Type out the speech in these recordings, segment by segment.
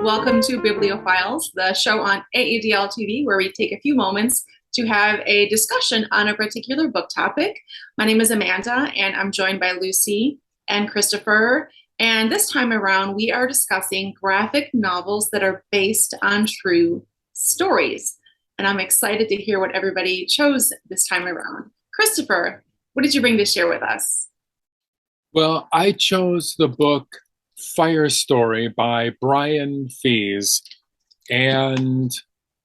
Welcome to Bibliophiles, the show on AADL TV, where we take a few moments to have a discussion on a particular book topic. My name is Amanda, and I'm joined by Lucy and Christopher. And this time around, we are discussing graphic novels that are based on true stories. And I'm excited to hear what everybody chose this time around. Christopher, what did you bring to share with us? Well, I chose the book Fire Story by Brian Fees. And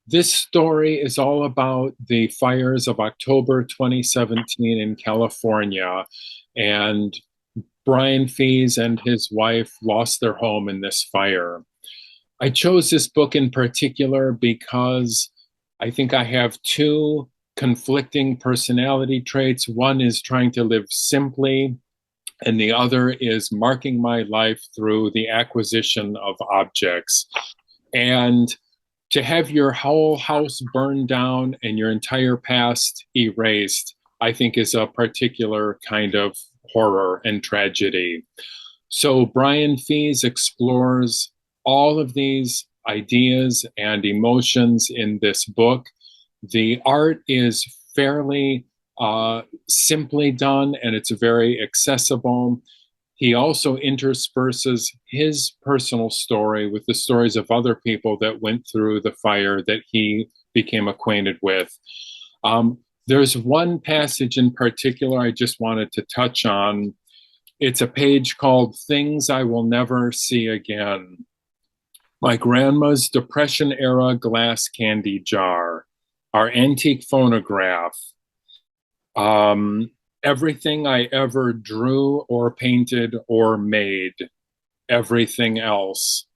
this story is all about the fires of October 2017 in California. And Brian Fees and his wife lost their home in this fire. I chose this book in particular because I think I have two conflicting personality traits. One is trying to live simply, and the other is marking my life through the acquisition of objects. And to have your whole house burned down and your entire past erased, I think is a particular kind of horror and tragedy. So Brian Fees explores all of these ideas and emotions in this book. The art is fairly simply done, and it's very accessible. He also intersperses his personal story with the stories of other people that went through the fire that he became acquainted with. There's one passage in particular I just wanted to touch on. It's a page called Things I Will Never See Again. My grandma's Depression-era glass candy jar, our antique phonograph, everything I ever drew or painted or made, everything else.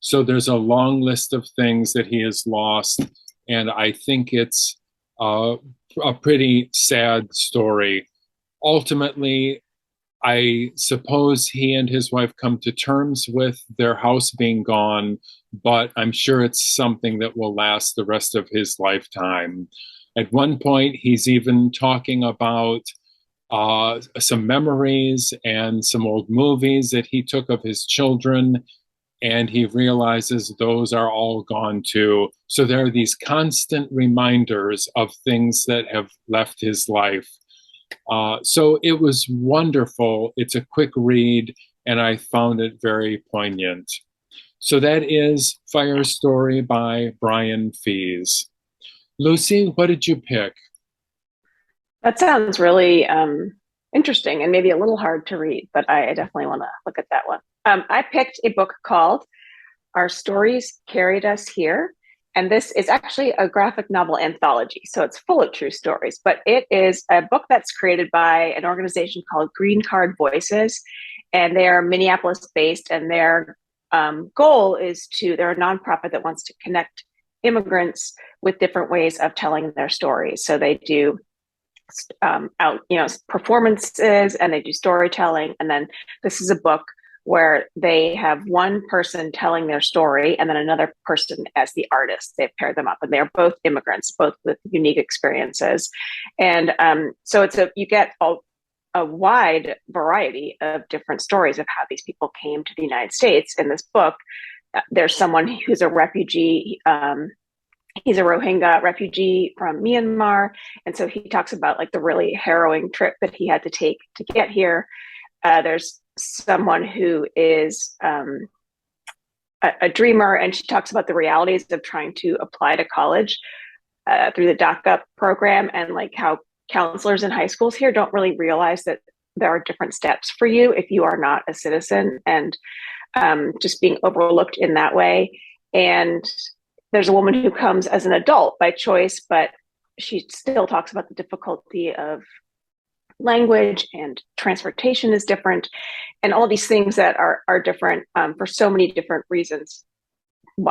So there's a long list of things that he has lost, and I think it's a pretty sad story. Ultimately, I suppose he and his wife come to terms with their house being gone, but I'm sure it's something that will last the rest of his lifetime. At one point, he's even talking about some memories and some old movies that he took of his children, and he realizes those are all gone too. So there are these constant reminders of things that have left his life. So it was wonderful. It's a quick read, and I found it very poignant. So that is Fire Story by Brian Fees. Lucy, what did you pick? That sounds really interesting and maybe a little hard to read, but I definitely want to look at that one. I picked a book called Our Stories Carried Us Here. And this is actually a graphic novel anthology. So it's full of true stories, but it is a book that's created by an organization called Green Card Voices. And they are Minneapolis based, and their goal is they're a nonprofit that wants to connect immigrants with different ways of telling their stories. So they do performances, and they do storytelling. And then this is a book where they have one person telling their story and then another person as the artist. They've paired them up, and they're both immigrants, both with unique experiences. And so you get a wide variety of different stories of how these people came to the United States. In this book, there's someone who's a refugee. He's a Rohingya refugee from Myanmar. And so he talks about like the really harrowing trip that he had to take to get here. There's someone who is a dreamer, and she talks about the realities of trying to apply to college through the DACA program, and like how counselors in high schools here don't really realize that there are different steps for you if you are not a citizen, and just being overlooked in that way. And there's a woman who comes as an adult by choice, but she still talks about the difficulty of language, and transportation is different, and all these things that are different for so many different reasons.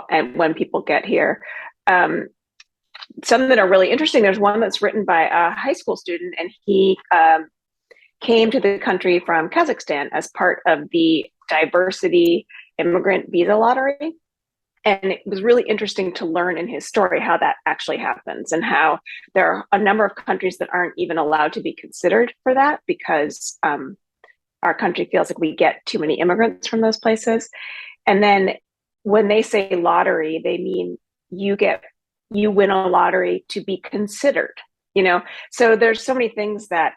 And when people get here, some that are really interesting. There's one that's written by a high school student, and he came to the country from Kazakhstan as part of the diversity immigrant visa lottery. And it was really interesting to learn in his story how that actually happens, and how there are a number of countries that aren't even allowed to be considered for that because our country feels like we get too many immigrants from those places. And then when they say lottery, they mean you win a lottery to be considered, you know. So there's so many things that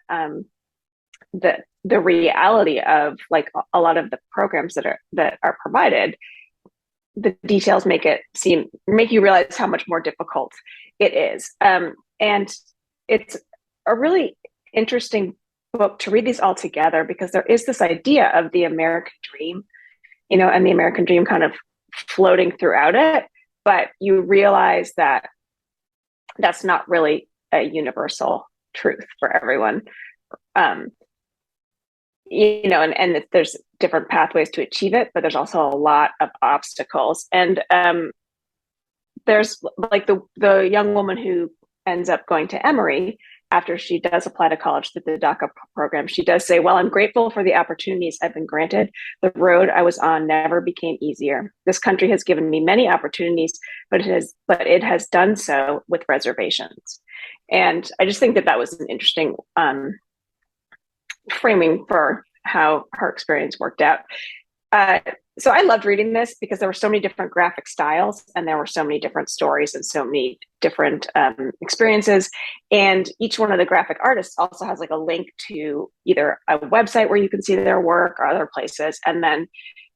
the reality of like a lot of the programs that are provided, the details make you realize how much more difficult it is. And it's a really interesting book to read these all together, because there is this idea of the American dream, you know, and the American dream kind of floating throughout it. But you realize that that's not really a universal truth for everyone. You know, and there's different pathways to achieve it, but there's also a lot of obstacles. And there's like the young woman who ends up going to Emory after she does apply to college through the DACA program. She does say, "Well, I'm grateful for the opportunities I've been granted. The road I was on never became easier. This country has given me many opportunities, but it has done so with reservations." And I just think that was an interesting framing for how her experience worked out. So I loved reading this because there were so many different graphic styles, and there were so many different stories and so many different experiences. And each one of the graphic artists also has like a link to either a website where you can see their work or other places. And then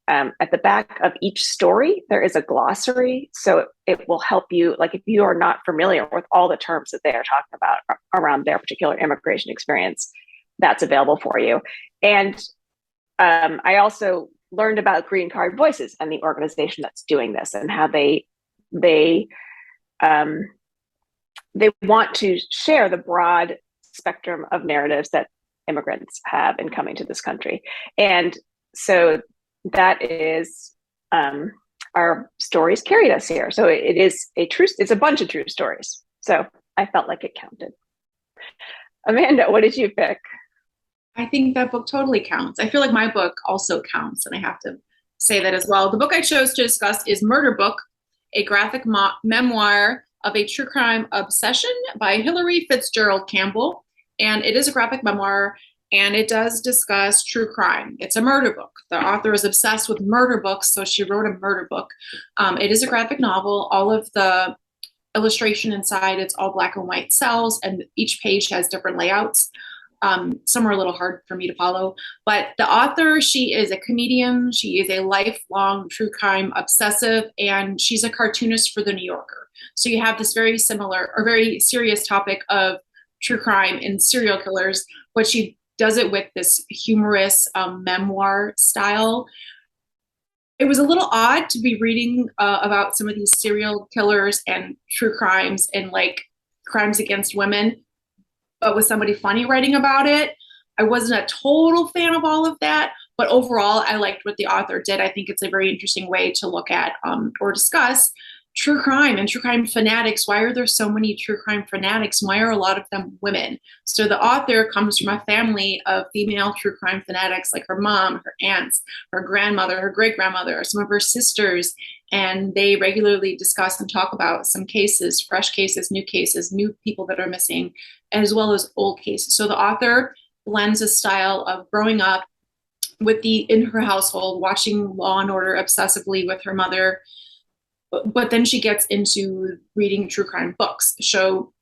at the back of each story, there is a glossary. So it will help you, like if you are not familiar with all the terms that they are talking about around their particular immigration experience, that's available for you. And I also learned about Green Card Voices and the organization that's doing this, and how they want to share the broad spectrum of narratives that immigrants have in coming to this country. And so that is our stories carried us here. So it's a bunch of true stories. So I felt like it counted. Amanda, what did you pick? I think that book totally counts. I feel like my book also counts, and I have to say that as well. The book I chose to discuss is Murder Book, a graphic memoir of a true crime obsession by Hilary Fitzgerald Campbell. And it is a graphic memoir, and it does discuss true crime. It's a murder book. The author is obsessed with murder books, so she wrote a murder book. It is a graphic novel. All of the illustration inside, it's all black and white cells, and each page has different layouts. Some are a little hard for me to follow, but the author, she is a comedian. She is a lifelong true crime obsessive, and she's a cartoonist for the New Yorker. So you have this very similar or very serious topic of true crime and serial killers, but she does it with this humorous memoir style. It was a little odd to be reading about some of these serial killers and true crimes and like crimes against women, but with somebody funny writing about it. I wasn't a total fan of all of that, but overall, I liked what the author did. I think it's a very interesting way to look at or discuss true crime and true crime fanatics. Why are there so many true crime fanatics? Why are a lot of them women? So the author comes from a family of female true crime fanatics, like her mom, her aunts, her grandmother, her great-grandmother, some of her sisters, and they regularly discuss and talk about some cases, fresh cases, new people that are missing, as well as old cases. So the author blends a style of growing up in her household, watching Law and Order obsessively with her mother, but then she gets into reading true crime books. So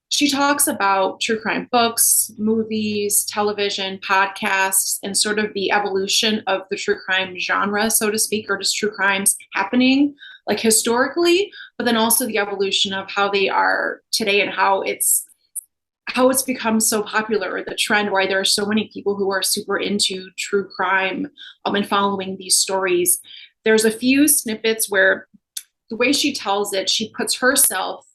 she talks about true crime books, movies, television, podcasts, and sort of the evolution of the true crime genre, so to speak, or just true crimes happening like historically, but then also the evolution of how they are today and how it's become so popular, or the trend why there are so many people who are super into true crime and following these stories. There's a few snippets where the way she tells it, she puts herself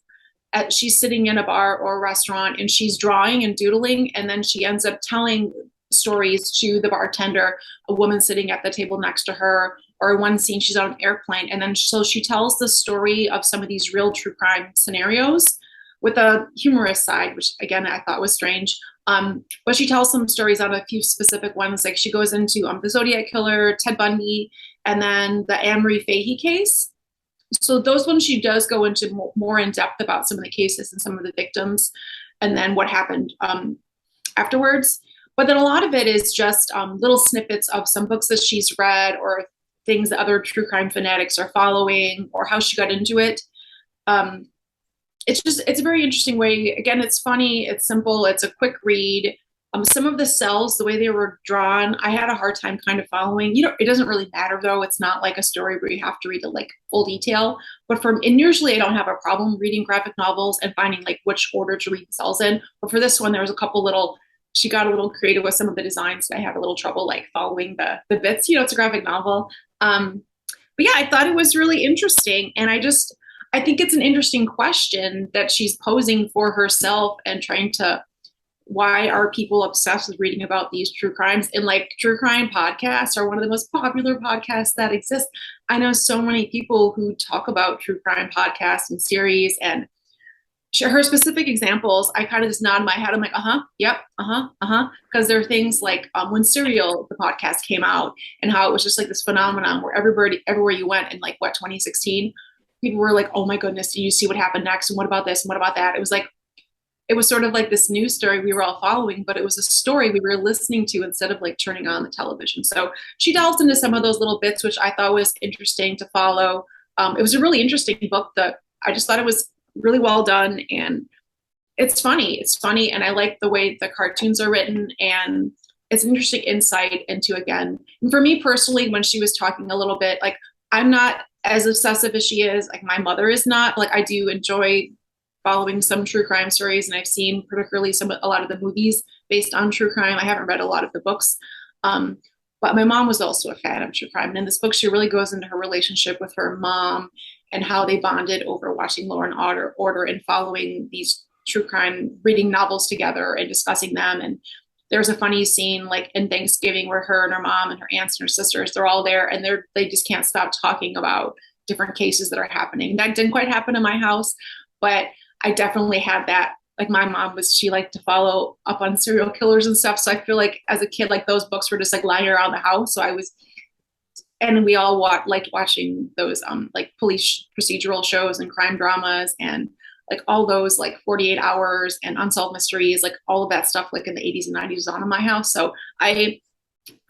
she's sitting in a bar or a restaurant and she's drawing and doodling, and then she ends up telling stories to the bartender, a woman sitting at the table next to her, or one scene she's on an airplane. And then so she tells the story of some of these real true crime scenarios with a humorous side, which again, I thought was strange. But she tells some stories on a few specific ones. Like she goes into the Zodiac Killer, Ted Bundy, and then the Anne Marie Fahey case. So those ones she does go into more in depth about some of the cases and some of the victims and then what happened afterwards. But then a lot of it is just little snippets of some books that she's read or things that other true crime fanatics are following or how she got into it. It's a very interesting way. Again, it's funny, it's simple, it's a quick read. Some of the cells, the way they were drawn, I had a hard time kind of following. It doesn't really matter though. It's not like a story where you have to read it like full detail. And usually I don't have a problem reading graphic novels and finding like which order to read the cells in. But for this one, there was a couple she got a little creative with some of the designs. And I had a little trouble like following the bits. It's a graphic novel. But yeah, I thought it was really interesting. And I think it's an interesting question that she's posing for herself and trying to, why are people obsessed with reading about these true crimes? And like true crime podcasts are one of the most popular podcasts that exist. I know so many people who talk about true crime podcasts and series, and her specific examples, I kind of just nod my head. I'm like, yep, because there are things like when Serial, the podcast, came out, and how it was just like this phenomenon where everywhere you went in like 2016, people were like, oh my goodness, do you see what happened next? And what about this? And what about that? It was sort of like this news story we were all following, but it was a story we were listening to instead of like turning on the television. So she delved into some of those little bits, which I thought was interesting to follow. It was a really interesting book that I just thought it was really well done, and it's funny. And I like the way the cartoons are written, and it's an interesting insight into, again, and for me personally, when she was talking a little bit, like I'm not as obsessive as she is, like my mother is not. Like I do enjoy following some true crime stories, and I've seen particularly a lot of the movies based on true crime. I haven't read a lot of the books, but my mom was also a fan of true crime. And in this book, she really goes into her relationship with her mom and how they bonded over watching Law and Order and following these true crime, reading novels together and discussing them. And there's a funny scene like in Thanksgiving where her and her mom and her aunts and her sisters, they're all there, and they just can't stop talking about different cases that are happening. That didn't quite happen in my house, but I definitely had that. Like my mom she liked to follow up on serial killers and stuff. So I feel like as a kid, like those books were just like lying around the house. And we all liked watching those like police procedural shows and crime dramas and like all those like 48 Hours and Unsolved Mysteries, like all of that stuff like in the 80s and 90s was on in my house. So I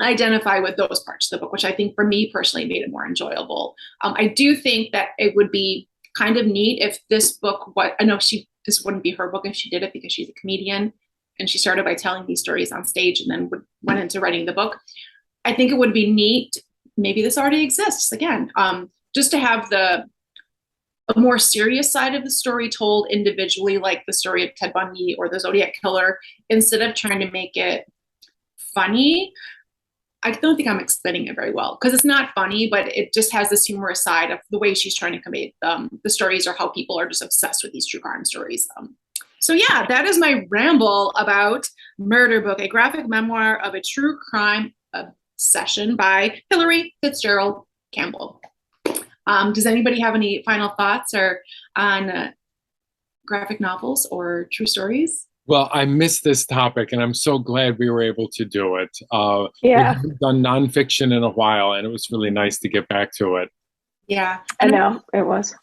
identify with those parts of the book, which I think for me personally made it more enjoyable. I do think that it would be kind of neat if this book, this wouldn't be her book if she did it, because she's a comedian and she started by telling these stories on stage and then went into writing the book. I think it would be neat, maybe this already exists again, just to have a more serious side of the story told individually, like the story of Ted Bundy or the Zodiac Killer, instead of trying to make it funny. I don't think I'm explaining it very well because it's not funny, but it just has this humorous side of the way she's trying to convey the stories, or how people are just obsessed with these true crime stories. So yeah, that is my ramble about Murder Book, a graphic memoir of a true crime obsession by Hilary Fitzgerald Campbell. Does anybody have any final thoughts on graphic novels or true stories? Well, I missed this topic, and I'm so glad we were able to do it. Yeah. We haven't done nonfiction in a while, and it was really nice to get back to it. Yeah. I know, it was.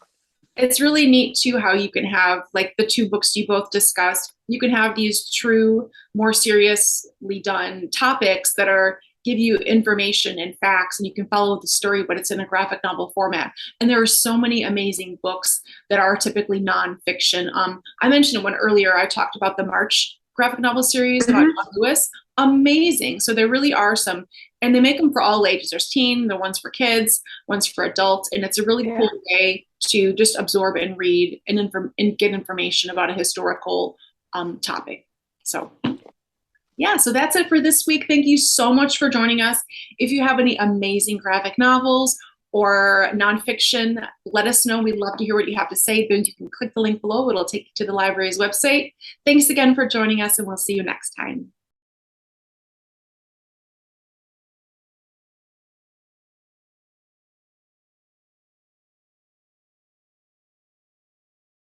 It's really neat, too, how you can have, like the two books you both discussed, you can have these true, more seriously done topics that give you information and facts, and you can follow the story, but it's in a graphic novel format. And there are so many amazing books that are typically nonfiction. I mentioned one earlier. I talked about the March graphic novel series about John Lewis. Amazing. So there really are some, and they make them for all ages. There's teen, the ones for kids, ones for adults, and it's a really cool way to just absorb and read and get information about a historical topic. So yeah, so that's it for this week. Thank you so much for joining us. If you have any amazing graphic novels or nonfiction, let us know. We'd love to hear what you have to say. Then you can click the link below. It'll take you to the library's website. Thanks again for joining us, and we'll see you next time.